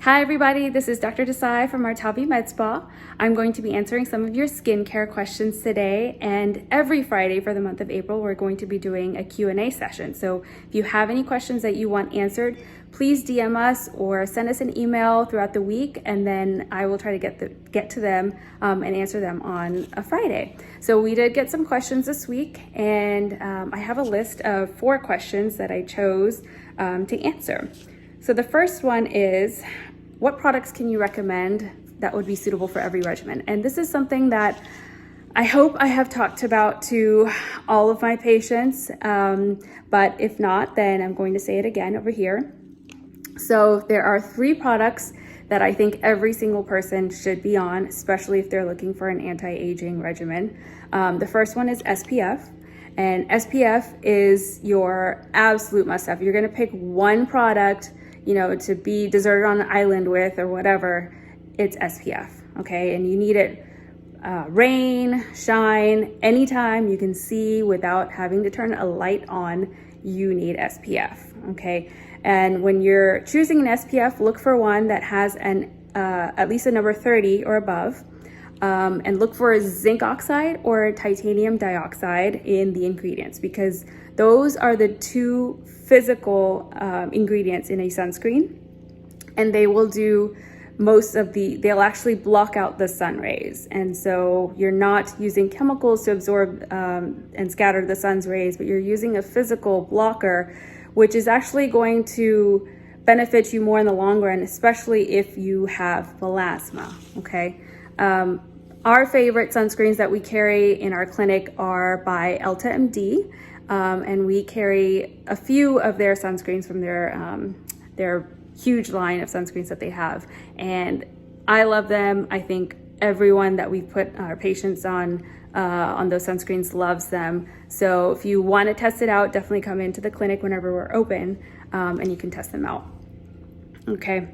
Hi everybody, this is Dr. Desai from Artalvi Med Spa. I'm going to be answering some of your skincare questions today, and every Friday for the month of April we're going to be doing a Q&A session. So if you have any questions that you want answered, please DM us or send us an email throughout the week, and then I will try to get to them and answer them on a Friday. So we did get some questions this week, and I have a list of 4 questions that I chose to answer. So the first one is, what products can you recommend that would be suitable for every regimen? And this is something that I hope I have talked about to all of my patients, but if not, then I'm going to say it again over here. So there are 3 products that I think every single person should be on, especially if they're looking for an anti-aging regimen. The first one is SPF. And SPF is your absolute must-have. You're gonna pick one product, you know, to be deserted on an island with or whatever, it's SPF, okay? And you need it rain, shine, anytime you can see without having to turn a light on, you need SPF, okay? And when you're choosing an SPF, look for one that has at least a number 30 or above, and look for zinc oxide or titanium dioxide in the ingredients, because those are the 2 physical ingredients in a sunscreen, and they will do they'll actually block out the sun rays. And so you're not using chemicals to absorb and scatter the sun's rays, but you're using a physical blocker, which is actually going to benefit you more in the long run, especially if you have melasma, okay? Our favorite sunscreens that we carry in our clinic are by Elta MD, and we carry a few of their sunscreens from their huge line of sunscreens that they have, and I love them. I think everyone that we've put our patients on those sunscreens loves them. So if you want to test it out, definitely come into the clinic whenever we're open, and you can test them out. Okay.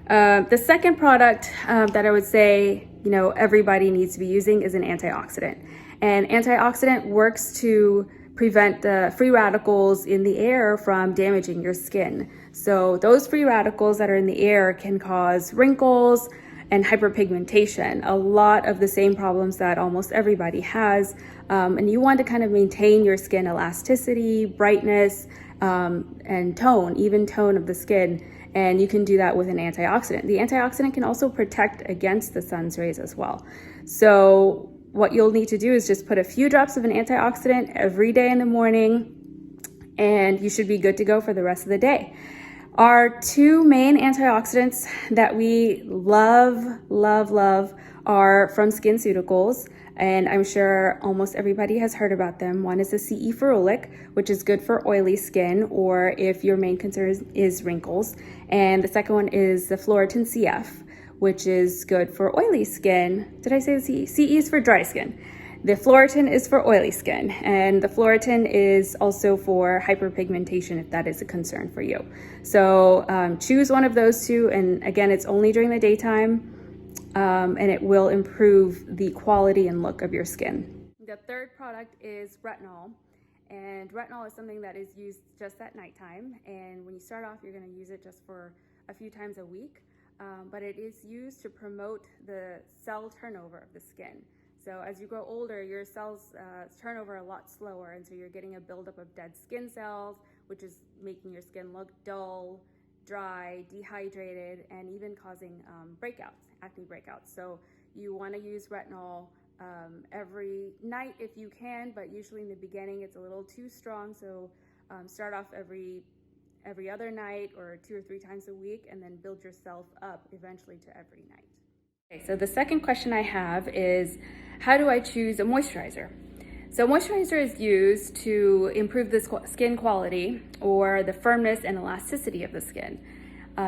The second product that I would say, you know, everybody needs to be using is an antioxidant. And antioxidant works to prevent the free radicals in the air from damaging your skin. So those free radicals that are in the air can cause wrinkles and hyperpigmentation, a lot of the same problems that almost everybody has. And you want to kind of maintain your skin elasticity, brightness, and tone, even tone of the skin. And you can do that with an antioxidant. The antioxidant can also protect against the sun's rays as well. So what you'll need to do is just put a few drops of an antioxidant every day in the morning, and you should be good to go for the rest of the day. Our 2 main antioxidants that we love are from Skinceuticals, and I'm sure almost everybody has heard about them. One is the CE Ferulic, which is good for oily skin or if your main concern is wrinkles. And the second one is the Phloretin CF, which is good for oily skin. Did I say the CE? CE is for dry skin. The Phloretin is for oily skin, and the Phloretin is also for hyperpigmentation if that is a concern for you. So choose one of those 2, and again, it's only during the daytime, and it will improve the quality and look of your skin. The third product is retinol, and retinol is something that is used just at nighttime, and when you start off, you're going to use it just for a few times a week, but it is used to promote the cell turnover of the skin. So as you grow older, your cells turn over a lot slower, and so you're getting a buildup of dead skin cells, which is making your skin look dull, dry, dehydrated, and even causing breakouts, acne breakouts. So you want to use retinol every night if you can, but usually in the beginning it's a little too strong. So start off every other night or 2 or 3 times a week, and then build yourself up eventually to every night. Okay, so the second question I have is, how do I choose a moisturizer? So moisturizer is used to improve the skin quality or the firmness and elasticity of the skin.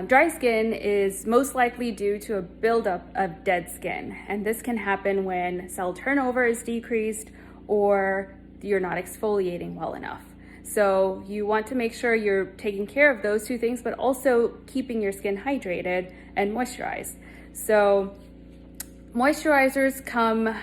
Dry skin is most likely due to a buildup of dead skin, and this can happen when cell turnover is decreased or you're not exfoliating well enough. So you want to make sure you're taking care of those 2 things, but also keeping your skin hydrated and moisturized. So moisturizers come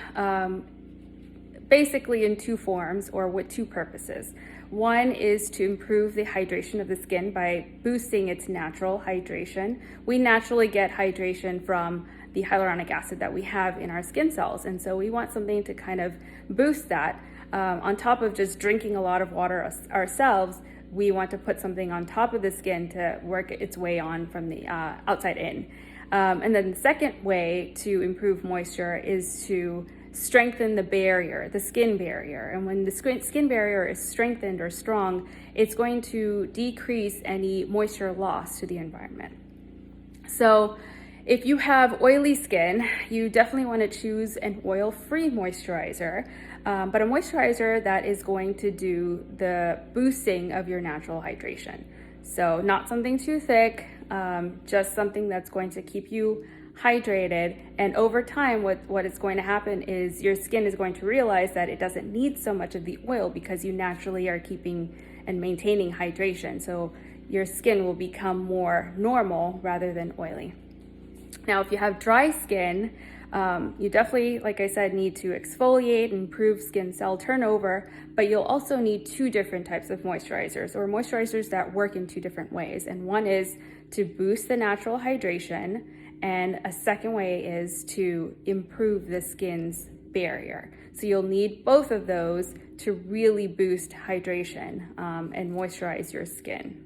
basically in 2 forms or with 2 purposes. One is to improve the hydration of the skin by boosting its natural hydration. We naturally get hydration from the hyaluronic acid that we have in our skin cells, and so we want something to kind of boost that. On top of just drinking a lot of water ourselves, we want to put something on top of the skin to work its way on from the outside in. And then the second way to improve moisture is to strengthen the barrier, the skin barrier. And when the skin barrier is strengthened or strong, it's going to decrease any moisture loss to the environment. So if you have oily skin, you definitely want to choose an oil-free moisturizer, but a moisturizer that is going to do the boosting of your natural hydration. So not something too thick, just something that's going to keep you hydrated. And over time, what is going to happen is your skin is going to realize that it doesn't need so much of the oil because you naturally are keeping and maintaining hydration. So your skin will become more normal rather than oily. Now, if you have dry skin, you definitely, like I said, need to exfoliate and improve skin cell turnover, but you'll also need two different types of moisturizers, or moisturizers that work in two different ways. And one is to boost the natural hydration, and a second way is to improve the skin's barrier. So you'll need both of those to really boost hydration and moisturize your skin.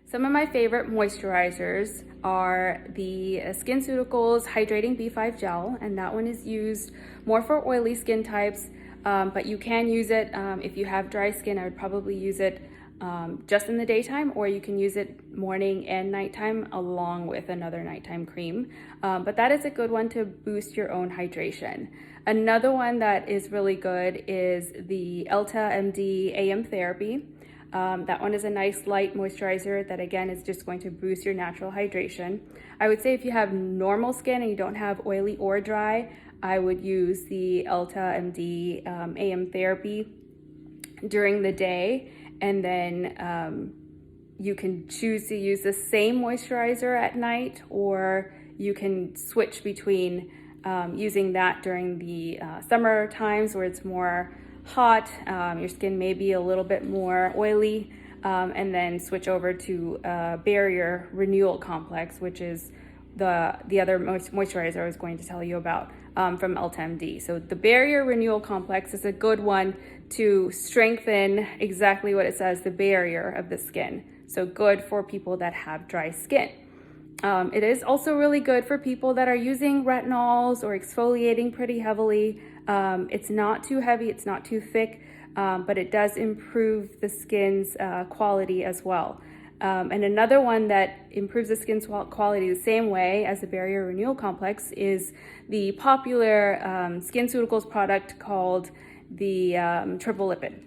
Some of my favorite moisturizers are the Skinceuticals Hydrating B5Gel, and that one is used more for oily skin types, but you can use it if you have dry skin. I would probably use it just in the daytime, or you can use it morning and nighttime along with another nighttime cream. But that is a good one to boost your own hydration. Another one that is really good is the Elta MD AM Therapy. That one is a nice light moisturizer that again is just going to boost your natural hydration. I would say if you have normal skin and you don't have oily or dry, I would use the Elta MD AM Therapy during the day, and then you can choose to use the same moisturizer at night, or you can switch between using that during the summer times where it's more hot, your skin may be a little bit more oily, and then switch over to Barrier Renewal Complex, which is the other moisturizer I was going to tell you about from Elta MD. So the Barrier Renewal Complex is a good one to strengthen exactly what it says, the barrier of the skin. So good for people that have dry skin. It is also really good for people that are using retinols or exfoliating pretty heavily. It's not too heavy, it's not too thick, but it does improve the skin's quality as well. And another one that improves the skin's quality the same way as the Barrier Renewal Complex is the popular Skinceuticals product called the Triple Lipid.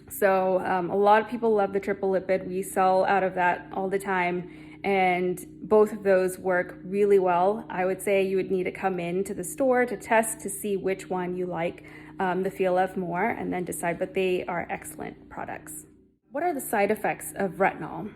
So a lot of people love the Triple Lipid. We sell out of that all the time, and both of those work really well. I would say you would need to come into the store to test to see which one you like the feel of more, and then decide, but they are excellent products. What are the side effects of retinol?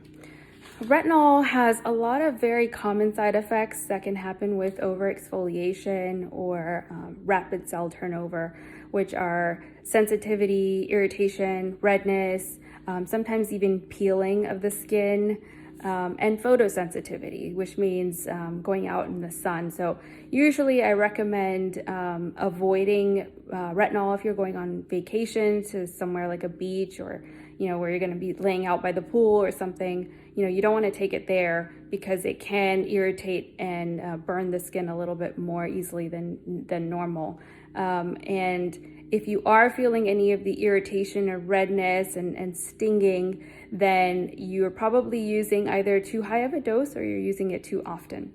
Retinol has a lot of very common side effects that can happen with overexfoliation or rapid cell turnover, which are sensitivity, irritation, redness, sometimes even peeling of the skin, and photosensitivity, which means going out in the sun. So usually I recommend avoiding retinol if you're going on vacation to somewhere like a beach, or where you're going to be laying out by the pool or something. You don't want to take it there because it can irritate and burn the skin a little bit more easily than normal. And if you are feeling any of the irritation or redness and stinging, then you're probably using either too high of a dose or you're using it too often.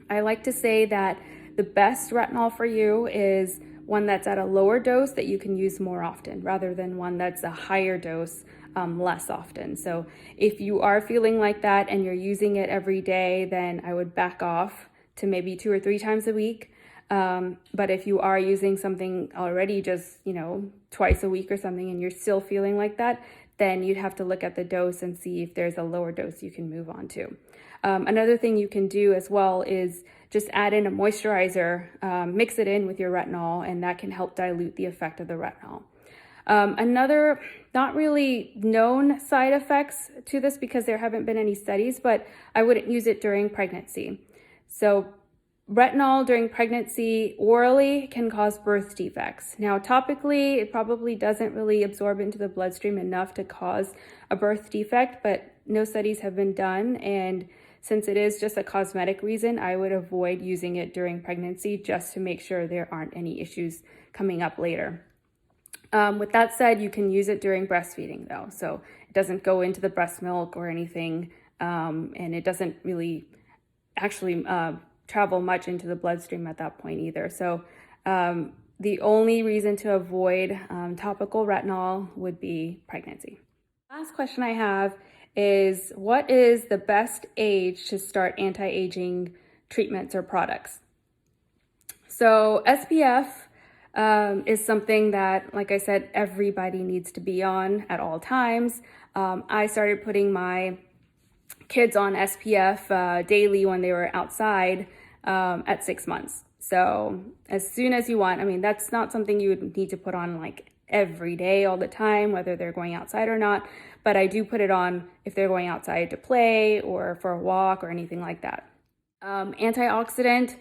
I like to say that the best retinol for you is one that's at a lower dose that you can use more often, rather than one that's a higher dose less often. So if you are feeling like that and you're using it every day, then I would back off to maybe 2 or 3 times a week. But if you are using something already just, twice a week or something, and you're still feeling like that, then you'd have to look at the dose and see if there's a lower dose you can move on to. Another thing you can do as well is just add in a moisturizer, mix it in with your retinol, and that can help dilute the effect of the retinol. Another not really known side effects to this because there haven't been any studies, but I wouldn't use it during pregnancy. So retinol during pregnancy orally can cause birth defects. Now, topically, it probably doesn't really absorb into the bloodstream enough to cause a birth defect, but no studies have been done. And since it is just a cosmetic reason, I would avoid using it during pregnancy just to make sure there aren't any issues coming up later. With that said, you can use it during breastfeeding though. So it doesn't go into the breast milk or anything, and it doesn't really actually travel much into the bloodstream at that point either. So the only reason to avoid topical retinol would be pregnancy. Last question I have is, what is the best age to start anti-aging treatments or products? So SPF is something that, like I said, everybody needs to be on at all times. I started putting my kids on SPF daily when they were outside at 6 months. So as soon as you want, I mean, that's not something you would need to put on like every day, all the time, whether they're going outside or not. But I do put it on if they're going outside to play or for a walk or anything like that. Antioxidant,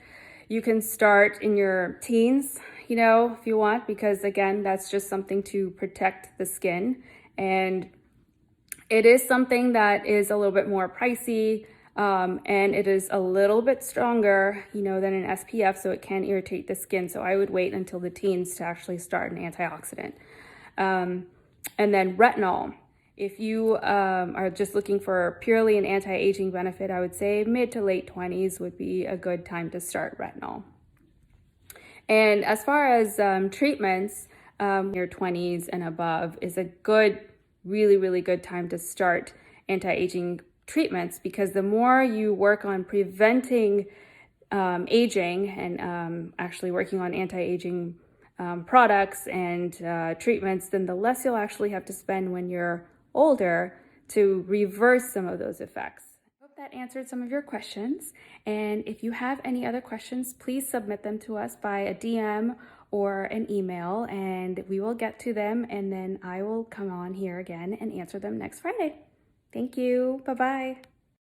you can start in your teens, you know, if you want, because again, that's just something to protect the skin. And it is something that is a little bit more pricey, and it is a little bit stronger, you know, than an SPF, so it can irritate the skin. So I would wait until the teens to actually start an antioxidant. And then retinol. If you are just looking for purely an anti-aging benefit, I would say mid to late 20s would be a good time to start retinol. And as far as treatments, your 20s and above is a good, really good time to start anti-aging treatments, because the more you work on preventing aging and actually working on anti-aging products and treatments, then the less you'll actually have to spend when you're older to reverse some of those effects. I hope that answered some of your questions. And if you have any other questions, please submit them to us by a DM or an email, and we will get to them, and then I will come on here again and answer them next Friday. Thank you. Bye-bye.